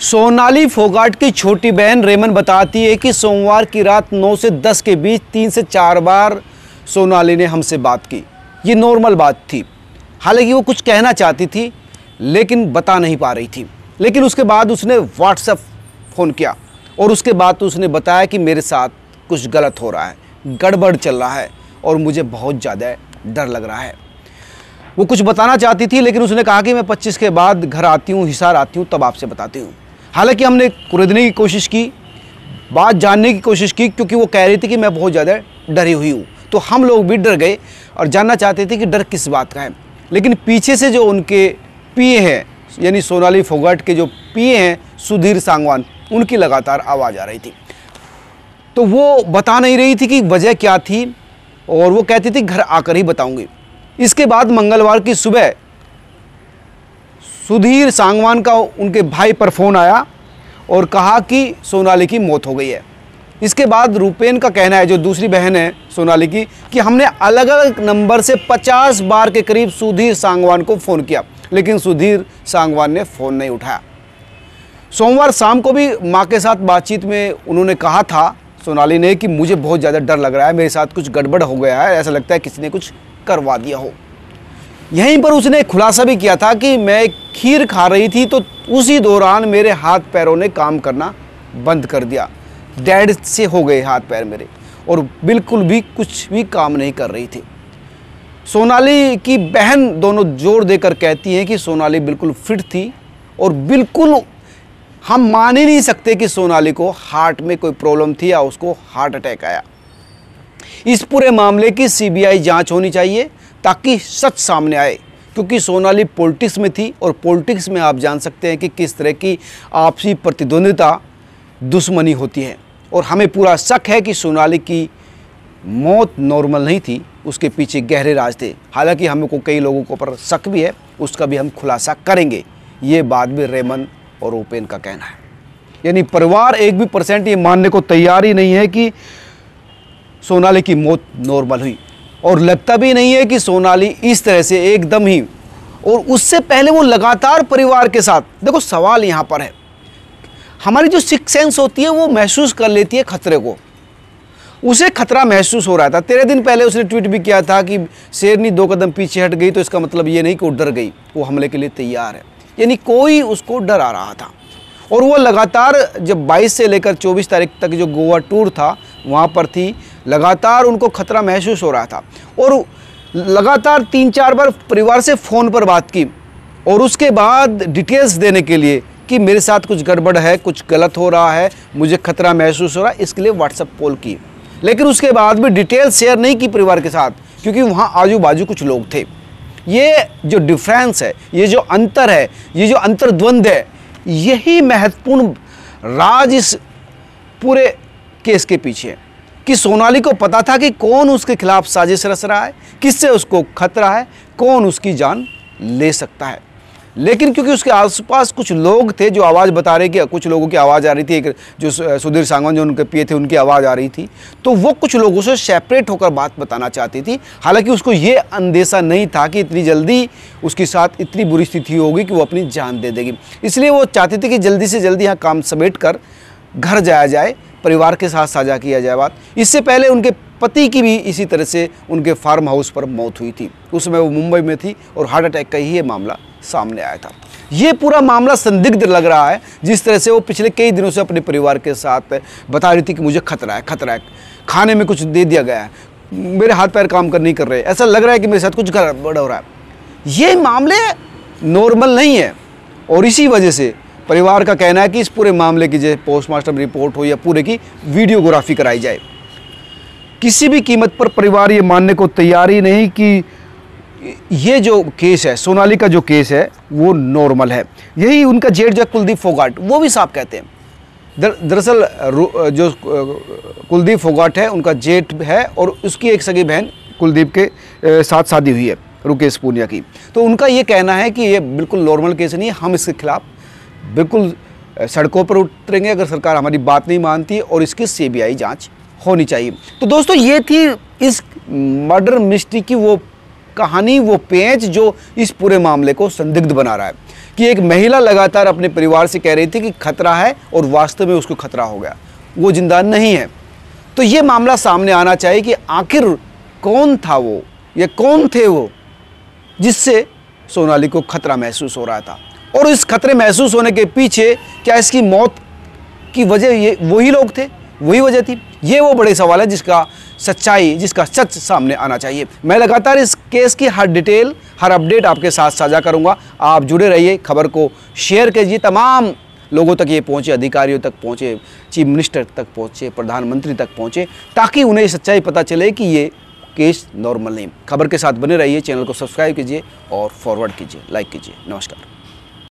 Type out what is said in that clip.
सोनाली फोगाट की छोटी बहन रेमन बताती है कि सोमवार की रात 9 से 10 के बीच 3 से 4 बार सोनाली ने हमसे बात की। ये नॉर्मल बात थी। हालांकि वो कुछ कहना चाहती थी लेकिन बता नहीं पा रही थी। लेकिन उसके बाद उसने व्हाट्सएप फ़ोन किया और उसके बाद उसने बताया कि मेरे साथ कुछ गलत हो रहा है, गड़बड़ चल रहा है और मुझे बहुत ज़्यादा डर लग रहा है। वो कुछ बताना चाहती थी लेकिन उसने कहा कि मैं 25 के बाद घर आती हूँ, हिसार आती हूँ, तब आपसे बताती हूँ। हालांकि हमने कुरेदने की कोशिश की, बात जानने की कोशिश की, क्योंकि वो कह रही थी कि मैं बहुत ज़्यादा डरी हुई हूँ। तो हम लोग भी डर गए और जानना चाहते थे कि डर किस बात का है। लेकिन पीछे से जो उनके पीए हैं, यानी सोनाली फोगाट के जो पीए हैं सुधीर सांगवान, उनकी लगातार आवाज़ आ रही थी। तो वो बता नहीं रही थी कि वजह क्या थी और वो कहती थी घर आकर ही बताऊंगी। इसके बाद मंगलवार की सुबह सुधीर सांगवान का उनके भाई पर फ़ोन आया और कहा कि सोनाली की मौत हो गई है। इसके बाद रूपेन का कहना है, जो दूसरी बहन है सोनाली की, कि हमने अलग अलग नंबर से 50 बार के करीब सुधीर सांगवान को फ़ोन किया लेकिन सुधीर सांगवान ने फ़ोन नहीं उठाया। सोमवार शाम को भी मां के साथ बातचीत में उन्होंने कहा था सोनाली ने कि मुझे बहुत ज़्यादा डर लग रहा है, मेरे साथ कुछ गड़बड़ हो गया है, ऐसा लगता है किसी ने कुछ करवा दिया हो। यहीं पर उसने खुलासा भी किया था कि मैं खीर खा रही थी तो उसी दौरान मेरे हाथ पैरों ने काम करना बंद कर दिया, डेड से हो गए हाथ पैर मेरे, और बिल्कुल भी कुछ भी काम नहीं कर रही थी। सोनाली की बहन दोनों जोर देकर कहती हैं कि सोनाली बिल्कुल फिट थी और बिल्कुल हम मान ही नहीं सकते कि सोनाली को हार्ट में कोई प्रॉब्लम थी या उसको हार्ट अटैक आया। इस पूरे मामले की सीबीआई जांच होनी चाहिए ताकि सच सामने आए, क्योंकि सोनाली पॉलिटिक्स में थी और पॉलिटिक्स में आप जान सकते हैं कि किस तरह की आपसी प्रतिद्वंदिता, दुश्मनी होती है। और हमें पूरा शक है कि सोनाली की मौत नॉर्मल नहीं थी, उसके पीछे गहरे राज थे। हालांकि हमको कई लोगों को पर शक भी है, उसका भी हम खुलासा करेंगे। ये बात भी रेमन और रूपेन का कहना है। यानी परिवार 1% ये मानने को तैयार ही नहीं है कि सोनाली की मौत नॉर्मल हुई, और लगता भी नहीं है कि सोनाली इस तरह से एकदम ही, और उससे पहले वो लगातार परिवार के साथ, देखो सवाल यहाँ पर है, हमारी जो सिक्स सेंस होती है वो महसूस कर लेती है खतरे को। उसे खतरा महसूस हो रहा था। 13 दिन पहले उसने ट्वीट भी किया था कि शेरनी 2 कदम पीछे हट गई तो इसका मतलब ये नहीं कि वो डर गई, वो हमले के लिए तैयार है। यानी कोई उसको डरा रहा था। और वो लगातार जब 22 से लेकर 24 तारीख तक जो गोवा टूर था वहाँ पर थी, लगातार उनको खतरा महसूस हो रहा था और लगातार 3-4 बार परिवार से फ़ोन पर बात की और उसके बाद डिटेल्स देने के लिए कि मेरे साथ कुछ गड़बड़ है, कुछ गलत हो रहा है, मुझे खतरा महसूस हो रहा है, इसके लिए व्हाट्सएप कॉल की। लेकिन उसके बाद भी डिटेल्स शेयर नहीं की परिवार के साथ, क्योंकि वहाँ आजू बाजू कुछ लोग थे। ये जो डिफरेंस है, ये जो अंतर है, ये जो अंतर्द्वंद है, यही महत्वपूर्ण राज इस पूरे केस के पीछे है कि सोनाली को पता था कि कौन उसके खिलाफ साजिश रच रहा है, किससे उसको खतरा है, कौन उसकी जान ले सकता है। लेकिन क्योंकि उसके आसपास कुछ लोग थे जो आवाज़ बता रहे कि कुछ लोगों की आवाज़ आ रही थी, एक जो सुधीर सांगवान जो उनके पीए थे उनकी आवाज़ आ रही थी, तो वो कुछ लोगों से सेपरेट होकर बात बताना चाहती थी। हालांकि उसको ये अंदेशा नहीं था कि इतनी जल्दी उसके साथ इतनी बुरी स्थिति होगी कि वो अपनी जान दे देगी। इसलिए वो चाहती थी कि जल्दी से जल्दी यहाँ काम समेट कर घर जाया जाए, परिवार के साथ साझा किया जाए बात। इससे पहले उनके पति की भी इसी तरह से उनके फार्म हाउस पर मौत हुई थी। उस समय वो मुंबई में थी और हार्ट अटैक का ही ये मामला सामने आया था। ये पूरा मामला संदिग्ध लग रहा है, जिस तरह से वो पिछले कई दिनों से अपने परिवार के साथ बता रही थी कि मुझे खतरा है, खतरा है, खाने में कुछ दे दिया गया है, मेरे हाथ पैर काम कर नहीं कर रहे, ऐसा लग रहा है कि मेरे साथ कुछ गड़बड़ हो रहा है। ये मामले नॉर्मल नहीं है और इसी वजह से परिवार का कहना है कि इस पूरे मामले की जो पोस्टमार्टम रिपोर्ट हो या पूरे की वीडियोग्राफी कराई जाए। किसी भी कीमत पर परिवार ये मानने को तैयार ही नहीं कि ये जो केस है, सोनाली का जो केस है, वो नॉर्मल है। यही उनका जेठ जो कुलदीप फोगाट, वो भी साफ कहते हैं। दरअसल जो कुलदीप फोगाट है उनका जेठ है और उसकी एक सगी बहन कुलदीप के साथ शादी हुई है, रुकेश पूनिया की। तो उनका ये कहना है कि ये बिल्कुल नॉर्मल केस नहीं है, हम इसके खिलाफ बिल्कुल सड़कों पर उतरेंगे अगर सरकार हमारी बात नहीं मानती और इसकी सीबीआई जांच होनी चाहिए। तो दोस्तों ये थी इस मर्डर मिस्ट्री की वो कहानी, वो पेंच जो इस पूरे मामले को संदिग्ध बना रहा है। कि एक महिला लगातार अपने परिवार से कह रही थी कि खतरा है और वास्तव में उसको खतरा हो गया, वो जिंदा नहीं है। तो ये मामला सामने आना चाहिए कि आखिर कौन था वो, या कौन थे वो जिससे सोनाली को खतरा महसूस हो रहा था, और इस खतरे महसूस होने के पीछे क्या इसकी मौत की वजह ये वही लोग थे, वही वजह थी? ये वो बड़े सवाल है जिसका सच सामने आना चाहिए। मैं लगातार इस केस की हर डिटेल, हर अपडेट आपके साथ साझा करूंगा। आप जुड़े रहिए, खबर को शेयर कीजिए, तमाम लोगों तक ये पहुंचे, अधिकारियों तक पहुंचे, चीफ मिनिस्टर तक पहुंचे, प्रधानमंत्री तक पहुंचे, ताकि उन्हें सच्चाई पता चले कि ये केस नॉर्मल नहीं। खबर के साथ बने रहिए, चैनल को सब्सक्राइब कीजिए और फॉरवर्ड कीजिए, लाइक कीजिए। नमस्कार।